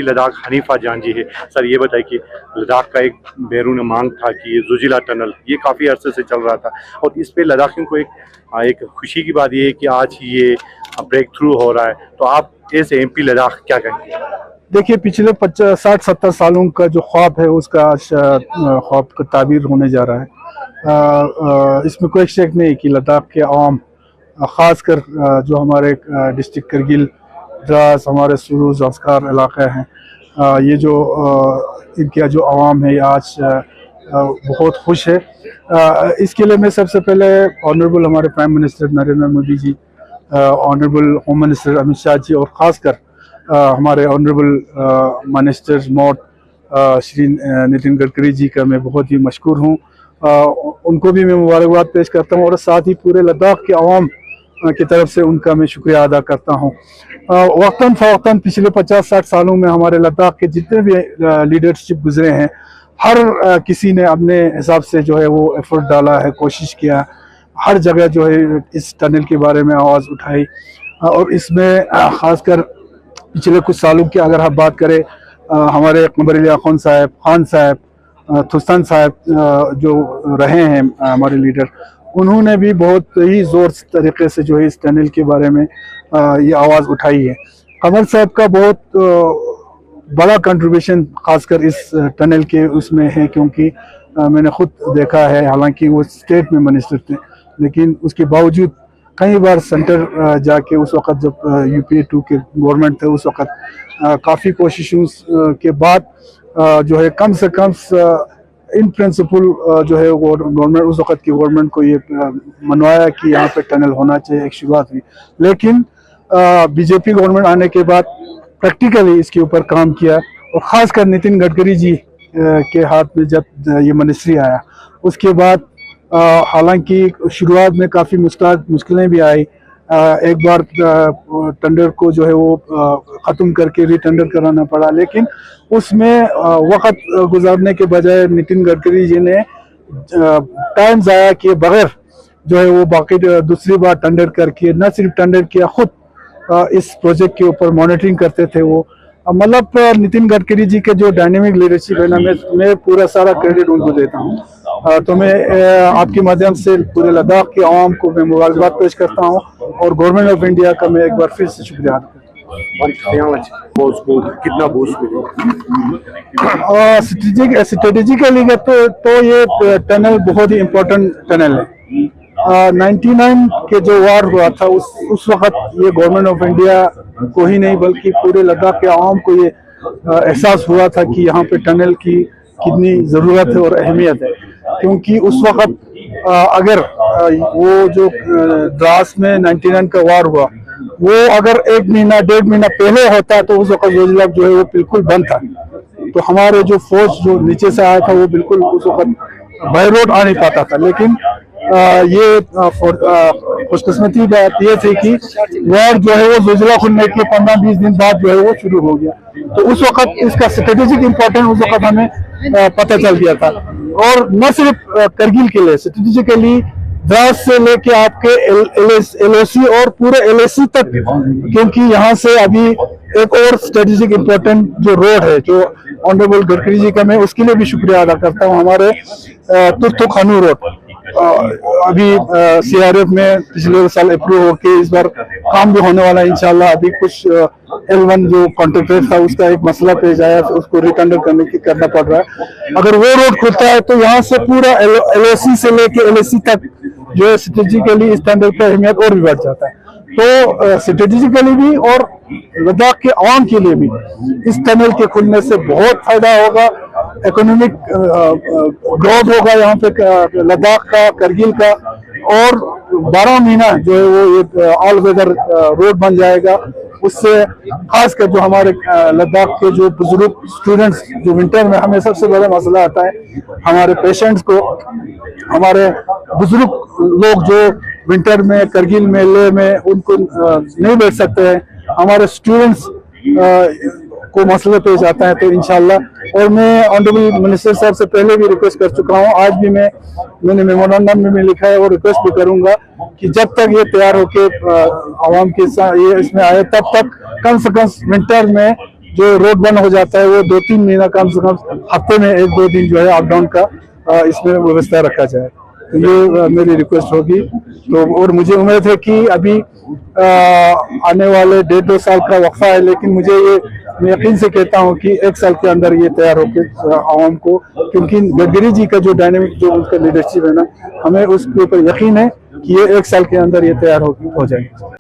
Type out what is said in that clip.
Ladakh Hanifa जान जी है। Sir ये बताइए कि लद्दाख का एक बैरून मांग था कि ये ज़ोजिला टनल ये काफ़ी अरसे से चल रहा था और इस पे लद्दाखियों को एक खुशी की बात ये है कि आज ये ब्रेक थ्रू हो रहा है, तो आप एज एमपी लद्दाख क्या कहेंगे? देखिए, पिछले 60-70 सालों का जो ख्वाब है उसका आज ख्वाब का ताबीर होने जा रहा है। इसमें कोई शक नहीं कि लद्दाख के आवाम, ख़ासकर जो हमारे डिस्ट्रिक्ट करगिल, द्रास, हमारे सुरू ज़ंस्कार इलाक़े हैं, ये जो इनका जो आवाम है आज बहुत खुश है। इसके लिए मैं सबसे पहले ऑनरेबल हमारे prime minister Narendra Modi ji, honourable home minister Amit Shah ji और ख़ासकर हमारे ऑनरेबल मिनिस्टर मोट श्री नितिन गडकरी जी का मैं बहुत ही मशकूर हूँ। उनको भी मैं मुबारकबाद पेश करता हूँ और साथ ही पूरे लद्दाख के आवाम की तरफ से उनका मैं शुक्रिया अदा करता हूँ। वक्तन फ़वक्तन पिछले 50-60 सालों में हमारे लद्दाख के जितने भी लीडरशिप गुजरे हैं, हर किसी ने अपने हिसाब से जो है वो एफर्ट डाला है, कोशिश किया, हर जगह जो है इस टनल के बारे में आवाज़ उठाई। और इसमें ख़ासकर पिछले कुछ सालों की अगर हम बात करें, हमारे कमर इलियास खान साहब, थुस्तान साहब जो रहे हैं हमारे लीडर, उन्होंने भी बहुत ही ज़ोर तरीके से जो है इस टनल के बारे में ये आवाज़ उठाई है। कमर साहब का बहुत बड़ा कंट्रीब्यूशन खासकर इस टनल के उसमें है, क्योंकि मैंने खुद देखा है, हालांकि वो स्टेट में मिनिस्टर थे लेकिन उसके बावजूद कई बार सेंटर जाके, उस वक़्त जब UPA 2 के गवर्नमेंट थे उस वक़्त काफ़ी कोशिशों के बाद जो है कम से कम इन प्रिंसिपल जो है गवर्नमेंट, उस वक़्त की गवर्नमेंट को ये मनवाया कि यहाँ पे टनल होना चाहिए, एक शुरुआत हुई। लेकिन बीजेपी गवर्नमेंट आने के बाद प्रैक्टिकली इसके ऊपर काम किया और ख़ासकर नितिन गडकरी जी के हाथ में जब ये मिनिस्ट्री आया उसके बाद हालांकि शुरुआत में काफ़ी मुश्किलें भी आई। एक बार टेंडर को जो है वो ख़त्म करके रीटेंडर कराना पड़ा, लेकिन उसमें वक़्त गुजारने के बजाय नितिन गडकरी जी ने टाइम ज़ाया किए बगैर जो है वो बाकी दूसरी बार टेंडर करके, न सिर्फ टेंडर किया, खुद इस प्रोजेक्ट के ऊपर मॉनिटरिंग करते थे वो। मतलब नितिन गडकरी जी के जो डायनेमिक लीडरशिप है ना, मैं पूरा सारा क्रेडिट उनको देता हूँ। तो मैं आपके माध्यम से पूरे लद्दाख के आवाम को मैं मुबारकबाद पेश करता हूँ और गवर्नमेंट ऑफ इंडिया का मैं एक बार फिर से शुक्रिया अदा करता हूँ। कितना बूस्ट मिलेगा स्ट्रेटेजिकली तो ये टनल बहुत ही इम्पोर्टेंट टनल है। 99 के जो वार हुआ था उस वक्त ये गवर्नमेंट ऑफ इंडिया को ही नहीं बल्कि पूरे लद्दाख के आवाम को ये एहसास हुआ था कि यहाँ पे टनल की कितनी ज़रूरत है और अहमियत है। क्योंकि उस वक्त अगर वो जो द्रास में 99 का वार हुआ वो अगर 1 महीना 1.5 महीना पहले होता तो उस वक्त ज़ोजिला जो है वो बिल्कुल बंद था, तो हमारे जो फौज जो नीचे से आया था वो बिल्कुल उस वक्त बाय रोड आ नहीं पाता था। लेकिन ये खुशकिस्मती बात ये थी कि वार जो है वो ज़ोजिला खुलने के 15-20 दिन बाद जो है वो शुरू हो गया, तो उस वक्त इसका स्ट्रेटेजिक इम्पोर्टेंस उस वक्त हमें पता चल गया था। और न सिर्फ करगिल के लिए, स्ट्रेटेजिकली द्रास से लेके आपके LOC और पूरे LAC तक, क्योंकि यहाँ से अभी एक और स्ट्रेटेजिक इम्पोर्टेंट जो रोड है जो ऑनरेबल गडकरी जी का मैं उसके लिए भी शुक्रिया अदा करता हूँ। हमारे तुर्तु खानू रोड अभी CRF में पिछले साल अप्रूव होके इस बार काम भी होने वाला है इंशाल्लाह। अभी कुछ L1 जो कॉन्ट्रैक्टर था उसका एक मसला पेश आया, तो उसको रिटेंडर करना पड़ रहा है। अगर वो रोड खुलता है तो यहाँ से पूरा LOC से लेके LAC तक जो है स्ट्रेटेजिकली इस टेंडर की अहमियत और भी बढ़ जाता है। तो स्ट्रेटेजिकली भी और लद्दाख के आवाम के लिए भी इस टनल के खुलने से बहुत फायदा होगा, इकोनॉमिक ग्रोथ होगा यहाँ पे लद्दाख का, करगिल का, और 12 महीना जो है वो एक ऑल वेदर रोड बन जाएगा। उससे खासकर जो हमारे लद्दाख के जो बुजुर्ग स्टूडेंट्स जो विंटर में हमें सबसे बड़ा मसला आता है, हमारे पेशेंट्स को, हमारे बुजुर्ग लोग जो विंटर में करगिल में, लेह में उनको नहीं बैठ सकते हैं, हमारे स्टूडेंट्स को मसले पेश आता है। तो इंशाल्लाह, और मैं ऑनरेबल मिनिस्टर साहब से पहले भी रिक्वेस्ट कर चुका हूँ, आज भी मैंने मेमोरेंडम में लिखा है और रिक्वेस्ट भी करूंगा कि जब तक ये तैयार होके आवाम के साथ ये इसमें आए तब तक कम से कम विंटर में जो रोड बंद हो जाता है वो 2-3 महीना कम से कम हफ्ते में 1-2 दिन जो है अप डाउन का इसमें व्यवस्था रखा जाए। तो ये मेरी रिक्वेस्ट होगी। तो और मुझे उम्मीद है कि अभी आने वाले 1.5-2 साल का वक्फा है, लेकिन मुझे ये मैं यकीन से कहता हूँ कि 1 साल के अंदर ये तैयार होकर आवाम को, क्योंकि गडकरी जी का जो डायनेमिक जो उनका लीडरशिप है ना, हमें उसके ऊपर यकीन है कि ये 1 साल के अंदर ये तैयार हो जाएंगे।